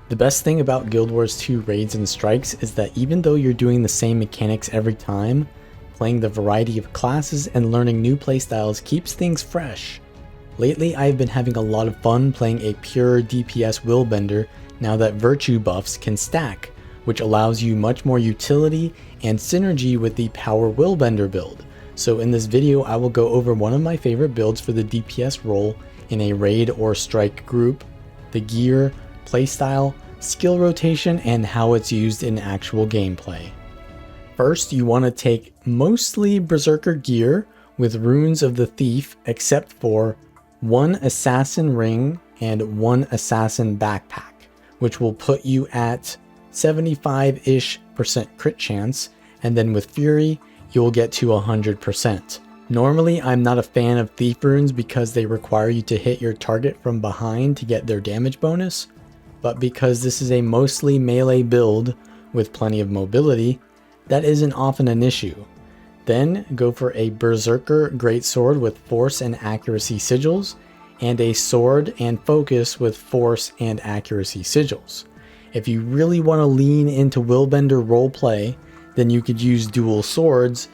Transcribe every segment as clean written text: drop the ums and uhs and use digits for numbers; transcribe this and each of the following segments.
The best thing about Guild Wars 2 raids and strikes is that even though you're doing the same mechanics every time, playing the variety of classes and learning new playstyles keeps things fresh. Lately I've been having a lot of fun playing a pure DPS Willbender now that virtue buffs can stack, which allows you much more utility and synergy with the power Willbender build. So in this video I will go over one of my favorite builds for the DPS role in a raid or strike group, the gear, playstyle, skill rotation, and how it's used in actual gameplay. First, you want to take mostly Berserker gear with Runes of the Thief except for one Assassin ring and one Assassin backpack, which will put you at 75-ish% crit chance, and then with Fury, you'll get to 100%. Normally, I'm not a fan of Thief runes because they require you to hit your target from behind to get their damage bonus, but because this is a mostly melee build with plenty of mobility, that isn't often an issue. Then go for a Berserker Greatsword with Force and Accuracy sigils, and a Sword and Focus with Force and Accuracy sigils. If you really want to lean into Willbender roleplay, then you could use dual swords,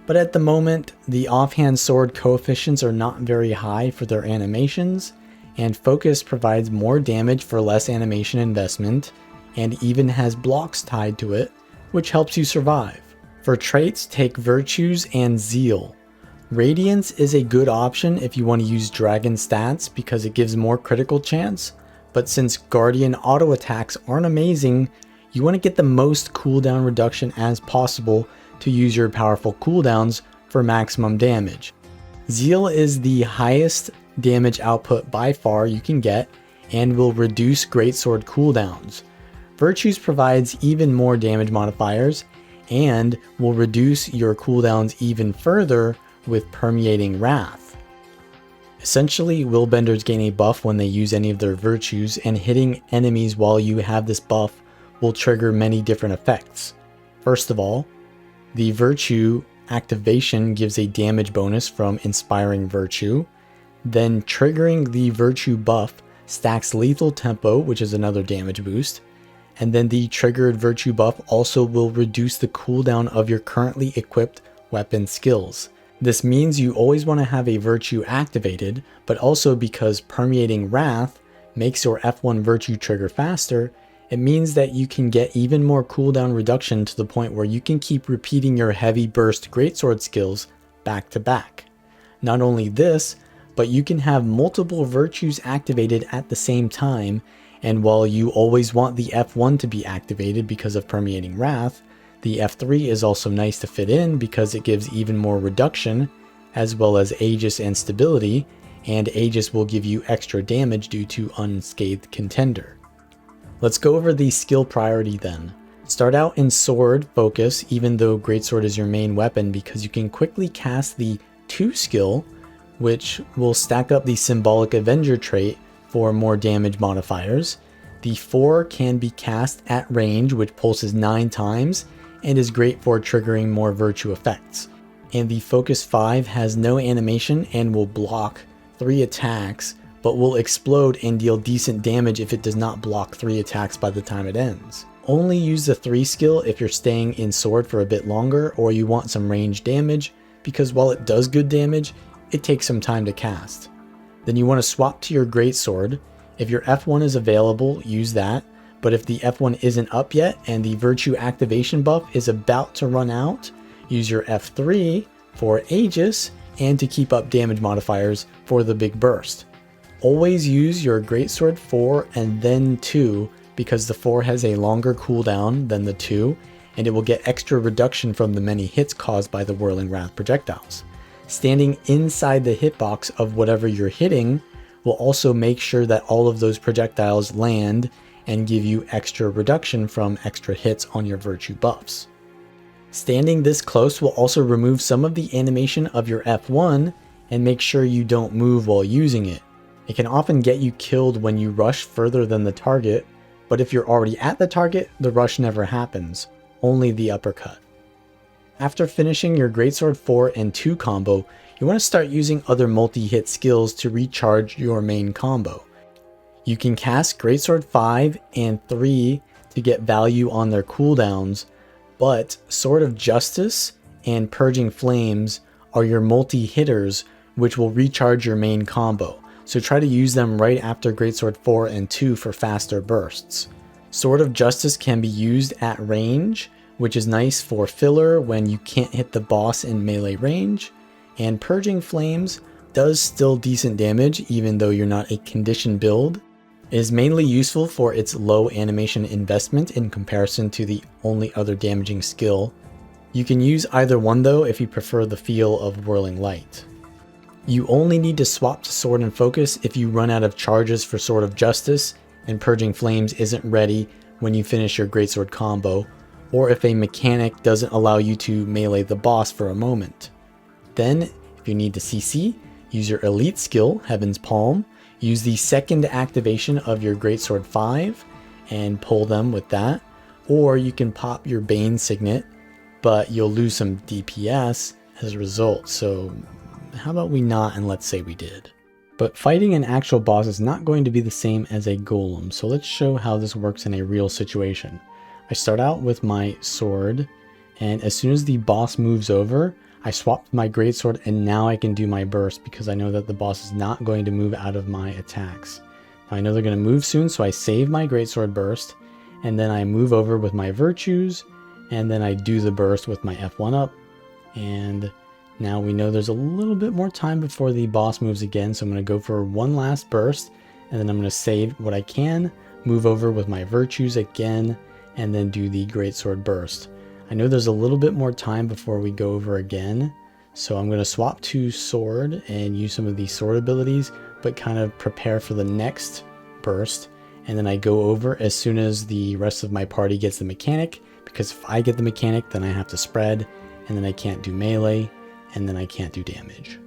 but at the moment, the offhand sword coefficients are not very high for their animations, and Focus provides more damage for less animation investment, and even has blocks tied to it, which helps you survive. For traits, take Virtues and Zeal. Radiance is a good option if you want to use Dragon stats because it gives more critical chance, but since Guardian auto attacks aren't amazing, you want to get the most cooldown reduction as possible to use your powerful cooldowns for maximum damage. Zeal is the highest damage output by far you can get and will reduce Greatsword cooldowns. Virtues provides even more damage modifiers and will reduce your cooldowns even further with Permeating Wrath. Essentially, Willbenders gain a buff when they use any of their virtues, and hitting enemies while you have this buff will trigger many different effects. First of all, the virtue activation gives a damage bonus from Inspiring Virtue. Then triggering the virtue buff stacks lethal tempo, which is another damage boost. And then the triggered virtue buff also will reduce the cooldown of your currently equipped weapon skills. This means you always want to have a virtue activated, but also because Permeating Wrath makes your F1 virtue trigger faster, it means that you can get even more cooldown reduction to the point where you can keep repeating your heavy burst greatsword skills back to back. Not only this, but you can have multiple virtues activated at the same time, and while you always want the F1 to be activated because of Permeating Wrath, the F3 is also nice to fit in because it gives even more reduction, as well as Aegis and stability, and Aegis will give you extra damage due to Unscathed Contender. Let's go over the skill priority then. Start out in Sword Focus, even though Greatsword is your main weapon, because you can quickly cast the 2 skill, which will stack up the Symbolic Avenger trait for more damage modifiers. The 4 can be cast at range, which pulses 9 times, and is great for triggering more virtue effects. And the Focus 5 has no animation and will block 3 attacks, but will explode and deal decent damage if it does not block 3 attacks by the time it ends. Only use the 3 skill if you're staying in sword for a bit longer or you want some range damage, because while it does good damage, it takes some time to cast. Then you want to swap to your Greatsword. If your F1 is available, use that, but if the F1 isn't up yet and the virtue activation buff is about to run out, use your F3 for Aegis and to keep up damage modifiers for the big burst. Always use your Greatsword 4 and then 2 because the 4 has a longer cooldown than the 2, and it will get extra reduction from the many hits caused by the Whirling Wrath projectiles. Standing inside the hitbox of whatever you're hitting will also make sure that all of those projectiles land and give you extra reduction from extra hits on your virtue buffs. Standing this close will also remove some of the animation of your F1 and make sure you don't move while using it. It can often get you killed when you rush further than the target, but if you're already at the target, the rush never happens, only the uppercut. After finishing your Greatsword 4 and 2 combo, you want to start using other multi-hit skills to recharge your main combo. You can cast Greatsword 5 and 3 to get value on their cooldowns, but Sword of Justice and Purging Flames are your multi-hitters, which will recharge your main combo. So try to use them right after Greatsword 4 and 2 for faster bursts. Sword of Justice can be used at range, which is nice for filler when you can't hit the boss in melee range, and Purging Flames does still decent damage even though you're not a conditioned build. It is mainly useful for its low animation investment in comparison to the only other damaging skill. You can use either one though if you prefer the feel of Whirling Light. You only need to swap to Sword and Focus if you run out of charges for Sword of Justice and Purging Flames isn't ready when you finish your Greatsword combo, or if a mechanic doesn't allow you to melee the boss for a moment. Then, if you need to CC, use your elite skill, Heaven's Palm, use the second activation of your Greatsword 5 and pull them with that, or you can pop your Bane Signet, but you'll lose some DPS as a result, so how about we not and let's say we did. But fighting an actual boss is not going to be the same as a golem, so let's show how this works in a real situation. I start out with my sword, and as soon as the boss moves over, I swap to my greatsword, and now I can do my burst because I know that the boss is not going to move out of my attacks. Now I know they're going to move soon, so I save my greatsword burst, and then I move over with my virtues, and then I do the burst with my F1 up, and now we know there's a little bit more time before the boss moves again, so I'm going to go for one last burst, and then I'm going to save what I can, move over with my virtues again, and then do the greatsword burst. I know there's a little bit more time before we go over again, so I'm going to swap to sword and use some of these sword abilities, but kind of prepare for the next burst, and then I go over as soon as the rest of my party gets the mechanic, because if I get the mechanic, then I have to spread, and then I can't do melee, and then I can't do damage.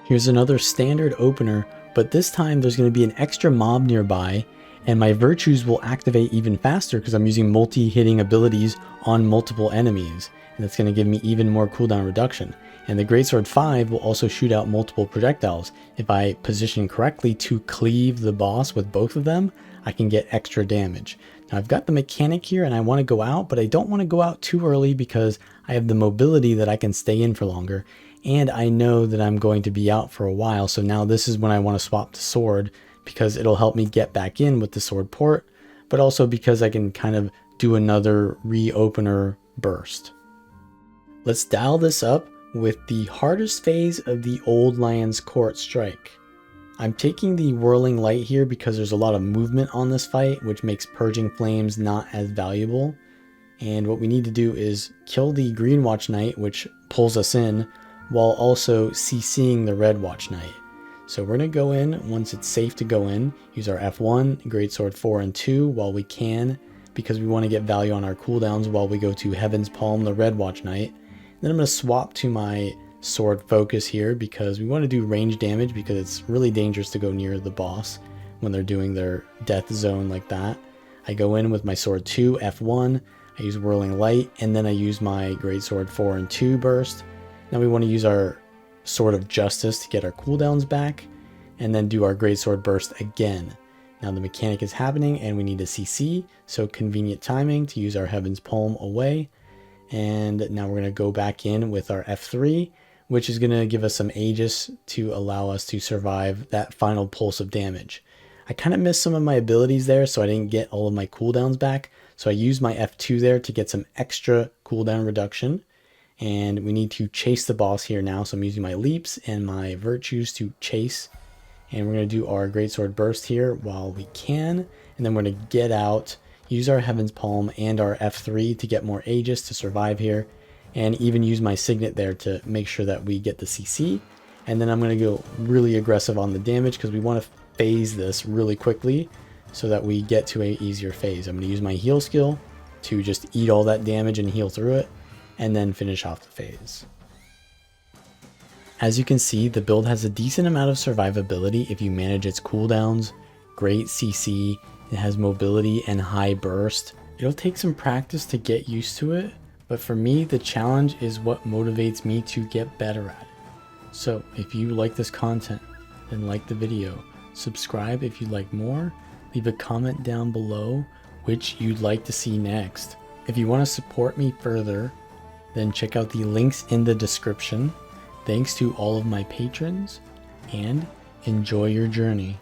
Here's another standard opener, but this time there's going to be an extra mob nearby, and my virtues will activate even faster because I'm using multi-hitting abilities on multiple enemies, and that's going to give me even more cooldown reduction. And the Greatsword 5 will also shoot out multiple projectiles. If I position correctly to cleave the boss with both of them, I can get extra damage. Now I've got the mechanic here and I want to go out, but I don't want to go out too early because I have the mobility that I can stay in for longer, and I know that I'm going to be out for a while, so now this is when I want to swap to sword, because it'll help me get back in with the sword port, but also because I can kind of do another reopener burst. Let's dial this up with the hardest phase of the Old Lion's Court strike. I'm taking the Whirling Light here because there's a lot of movement on this fight, which makes Purging Flames not as valuable. And what we need to do is kill the Green Watch Knight, which pulls us in, while also CCing the Red Watch Knight. So we're going to go in once it's safe to go in, use our F1, Greatsword 4 and 2 while we can, because we want to get value on our cooldowns while we go to Heaven's Palm, the Red Watch Knight. Then I'm going to swap to my Sword Focus here because we want to do range damage, because it's really dangerous to go near the boss when they're doing their death zone like that. I go in with my Sword 2, F1, I use Whirling Light, and then I use my Greatsword 4 and 2 burst. Now we want to use our Sword of Justice to get our cooldowns back, and then do our Greatsword burst again. Now the mechanic is happening and we need to CC, so convenient timing to use our Heaven's Palm away. And now we're going to go back in with our F3, which is going to give us some Aegis to allow us to survive that final pulse of damage. I kind of missed some of my abilities there, so I didn't get all of my cooldowns back. So I used my F2 there to get some extra cooldown reduction. And we need to chase the boss here now. So I'm using my leaps and my virtues to chase. And we're going to do our Greatsword burst here while we can. And then we're going to get out, use our Heaven's Palm and our F3 to get more Aegis to survive here. And even use my Signet there to make sure that we get the CC. And then I'm going to go really aggressive on the damage because we want to phase this really quickly so that we get to an easier phase. I'm going to use my heal skill to just eat all that damage and heal through it, and then finish off the phase. As you can see, the build has a decent amount of survivability if you manage its cooldowns, great CC, it has mobility and high burst. It'll take some practice to get used to it, but for me, the challenge is what motivates me to get better at it. So if you like this content, then like the video, subscribe if you'd like more, leave a comment down below which you'd like to see next. If you want to support me further, then check out the links in the description. Thanks to all of my patrons, and enjoy your journey.